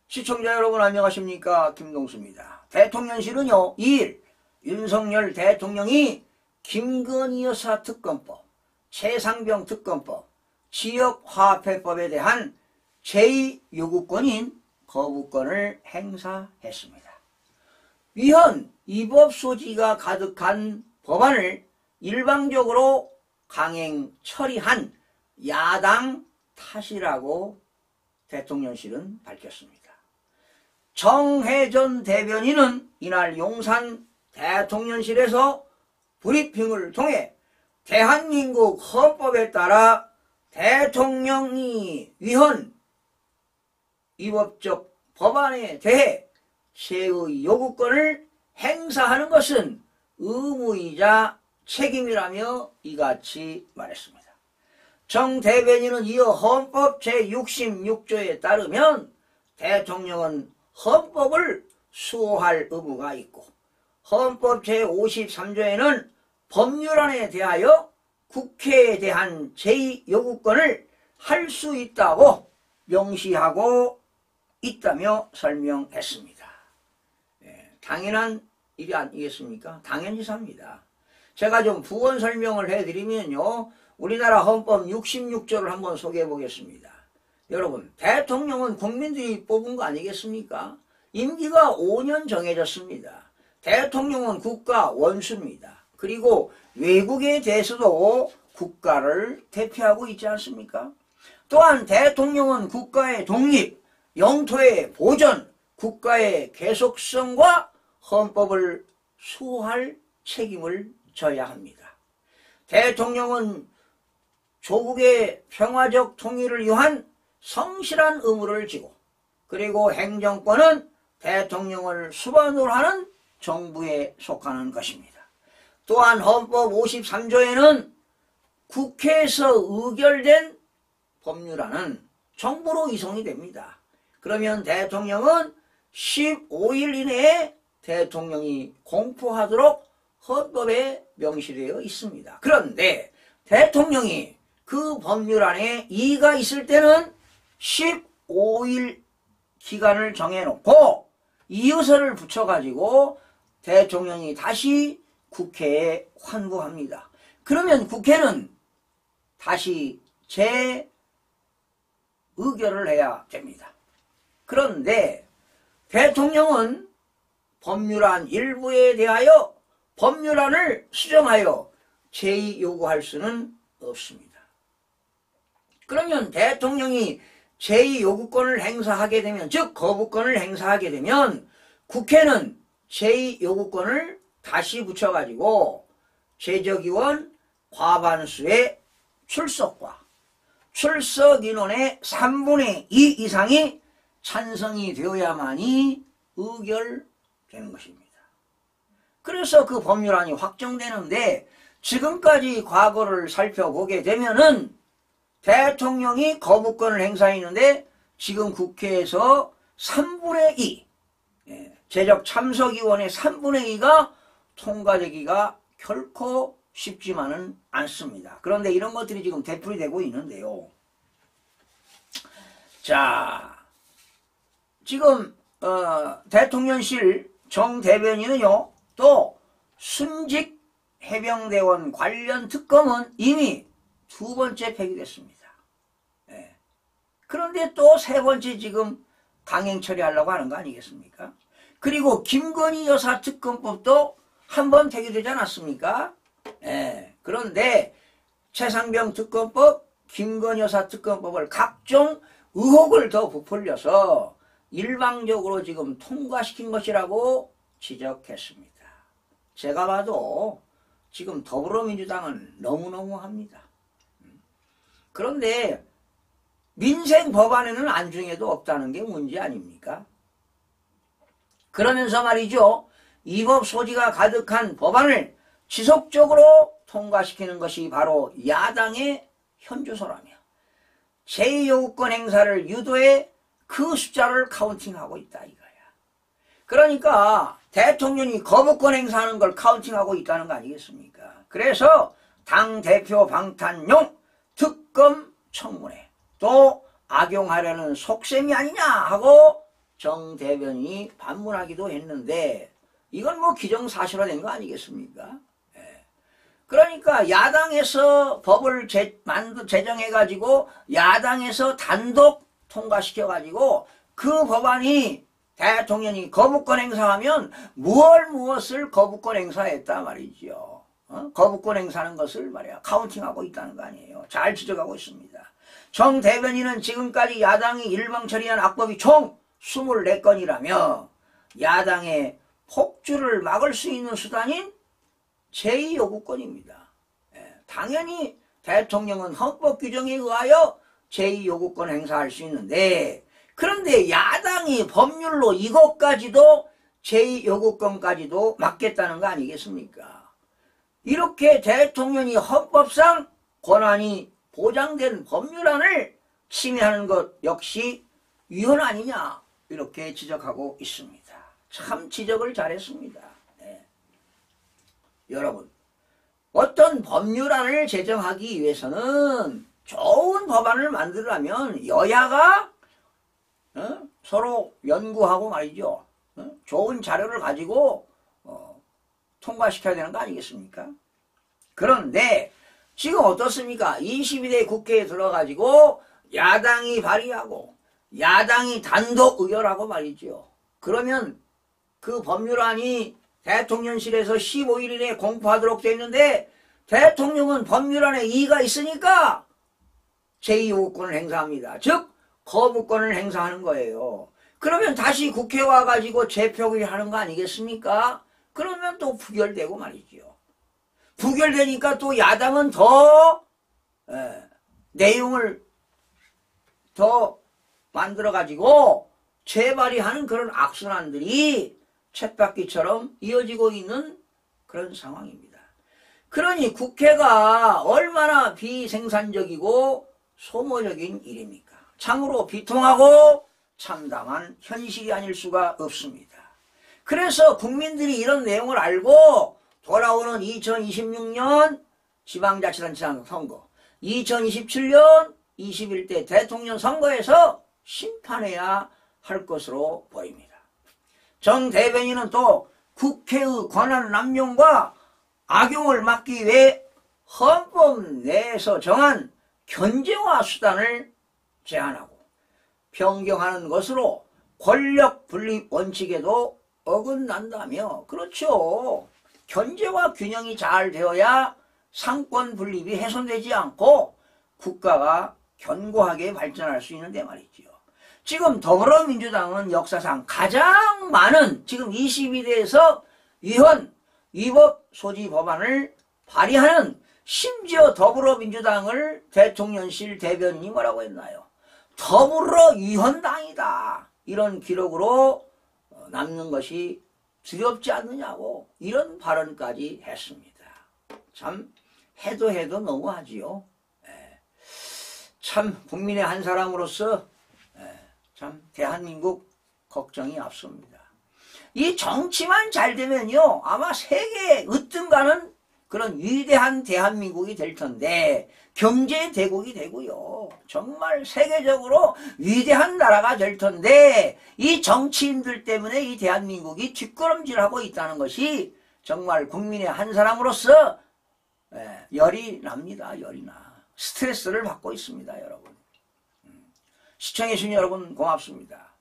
시청자 여러분 안녕하십니까? 김동수입니다. 대통령실은요 2일 윤석열 대통령이 김건희 여사 특검법, 최상병 특검법, 지역화폐법에 대한 제2요구권인 거부권을 행사했습니다. 위헌, 위법 소지가 가득한 법안을 일방적으로 강행 처리한 야당 탓이라고 대통령실은 밝혔습니다. 정혜전 대변인은 이날 용산 대통령실에서 브리핑을 통해 대한민국 헌법에 따라 대통령이 위헌, 위법적 법안에 대해 제2 요구권을 행사하는 것은 의무이자 책임이라며 이같이 말했습니다. 정 대변인은 이어 헌법 제66조에 따르면 대통령은 헌법을 수호할 의무가 있고 헌법 제53조에는 법률안에 대하여 국회에 대한 제2요구권을 할 수 있다고 명시하고 있다며 설명했습니다. 당연한 일이 아니겠습니까? 당연지사입니다. 제가 좀 부원 설명을 해드리면요. 우리나라 헌법 66조를 한번 소개해 보겠습니다. 여러분, 대통령은 국민들이 뽑은 거 아니겠습니까? 임기가 5년 정해졌습니다. 대통령은 국가 원수입니다. 그리고 외국에 대해서도 국가를 대표하고 있지 않습니까? 또한 대통령은 국가의 독립, 영토의 보존, 국가의 계속성과 헌법을 수호할 책임을 져야 합니다. 대통령은 조국의 평화적 통일을 위한 성실한 의무를 지고 그리고 행정권은 대통령을 수반으로 하는 정부에 속하는 것입니다. 또한 헌법 53조에는 국회에서 의결된 법률안은 정부로 이송이 됩니다. 그러면 대통령은 15일 이내에 대통령이 공포하도록 헌법에 명시되어 있습니다. 그런데 대통령이 그 법률안에 이의가 있을 때는 15일 기간을 정해놓고 이의서를 붙여가지고 대통령이 다시 국회에 환구합니다. 그러면 국회는 다시 재의결을 해야 됩니다. 그런데 대통령은 법률안 일부에 대하여 법률안을 수정하여 제2 요구할 수는 없습니다. 그러면 대통령이 제2 요구권을 행사하게 되면, 즉 거부권을 행사하게 되면 국회는 제2 요구권을 다시 붙여가지고 제적의원 과반수의 출석과 출석인원의 3분의 2 이상이 찬성이 되어야만이 의결되는 것입니다. 그래서 그 법률안이 확정되는데 지금까지 과거를 살펴보게 되면은 대통령이 거부권을 행사했는데 지금 국회에서 3분의 2, 제적 참석의원의 3분의 2가 통과되기가 결코 쉽지만은 않습니다. 그런데 이런 것들이 지금 되풀이되고 있는데요. 자, 지금 대통령실 정 대변인은요, 또 순직 해병대원 관련 특검은 이미 2번째 폐기됐습니다. 그런데 또 3번째 지금 강행 처리하려고 하는 거 아니겠습니까? 그리고 김건희 여사 특검법도 한 번 폐기되지 않았습니까? 그런데 최상병 특검법, 김건희 여사 특검법을 각종 의혹을 더 부풀려서 일방적으로 지금 통과시킨 것이라고 지적했습니다. 제가 봐도 지금 더불어민주당은 너무너무합니다. 그런데 민생 법안에는 안중에도 없다는 게 문제 아닙니까? 그러면서 말이죠. 위법 소지가 가득한 법안을 지속적으로 통과시키는 것이 바로 야당의 현주소라며 제2요구권 행사를 유도해 그 숫자를 카운팅하고 있다 이거야. 그러니까 대통령이 거부권 행사하는 걸 카운팅하고 있다는 거 아니겠습니까? 그래서 당대표 방탄용 특검 청문회 또 악용하려는 속셈이 아니냐 하고 정 대변인이 반문하기도 했는데 이건 뭐 기정사실화된 거 아니겠습니까? 예. 그러니까 야당에서 법을 제정해가지고 야당에서 단독 통과시켜가지고 그 법안이 대통령이 거부권 행사하면 무엇을 거부권 행사했다 말이죠. 거부권 행사하는 것을 말이야 카운팅하고 있다는 거 아니에요. 잘 지적하고 있습니다. 정 대변인은 지금까지 야당이 일방 처리한 악법이 총 24건이라며 야당의 폭주를 막을 수 있는 수단인 제2요구권입니다. 당연히 대통령은 헌법 규정에 의하여 제2요구권 행사할 수 있는데 그런데 야당이 법률로 이것까지도 제2요구권까지도 막겠다는 거 아니겠습니까? 이렇게 대통령이 헌법상 권한이 보장된 법률안을 침해하는 것 역시 위헌 아니냐 이렇게 지적하고 있습니다. 참 지적을 잘했습니다. 네. 여러분 어떤 법률안을 제정하기 위해서는 좋은 법안을 만들려면 여야가 서로 연구하고 말이죠. 좋은 자료를 가지고 통과시켜야 되는 거 아니겠습니까? 그런데 지금 어떻습니까? 22대 국회에 들어가지고 야당이 발의하고 야당이 단독 의결하고 말이죠. 그러면 그 법률안이 대통령실에서 15일 이내에 공포하도록 되어 있는데 대통령은 법률안에 이의가 있으니까 제2요구권을 행사합니다. 즉 거부권을 행사하는 거예요. 그러면 다시 국회에 와가지고 재표기를 하는 거 아니겠습니까? 그러면 또 부결되고 말이죠. 부결되니까 또 야당은 더 내용을 더 만들어가지고 재발의하는 그런 악순환들이 쳇바퀴처럼 이어지고 있는 그런 상황입니다. 그러니 국회가 얼마나 비생산적이고 소모적인 일입니까? 참으로 비통하고 참담한 현실이 아닐 수가 없습니다. 그래서 국민들이 이런 내용을 알고 돌아오는 2026년 지방자치단체장 선거, 2027년 21대 대통령 선거에서 심판해야 할 것으로 보입니다. 정 대변인은 또 국회의 권한 남용과 악용을 막기 위해 헌법 내에서 정한 견제와 수단을 제한하고 변경하는 것으로 권력 분립 원칙에도 어긋난다며 그렇죠. 견제와 균형이 잘 되어야 상권 분립이 훼손되지 않고 국가가 견고하게 발전할 수 있는데 말이죠. 지금 더불어민주당은 역사상 가장 많은 지금 22대에서 위법 소지 법안을 발의하는 심지어 더불어민주당을 대통령실 대변인이 뭐라고 했나요? 더불어 위헌당이다. 이런 기록으로 남는 것이 두렵지 않느냐고 이런 발언까지 했습니다. 참 해도 너무하지요. 참 국민의 한 사람으로서 참 대한민국 걱정이 앞섭니다. 이 정치만 잘 되면요 아마 세계에 으뜸 가는 그런 위대한 대한민국이 될 텐데 경제 대국이 되고요 정말 세계적으로 위대한 나라가 될 텐데 이 정치인들 때문에 이 대한민국이 뒷걸음질하고 있다는 것이 정말 국민의 한 사람으로서 열이 납니다. 열이 나. 스트레스를 받고 있습니다. 여러분. 시청해주신 여러분 고맙습니다.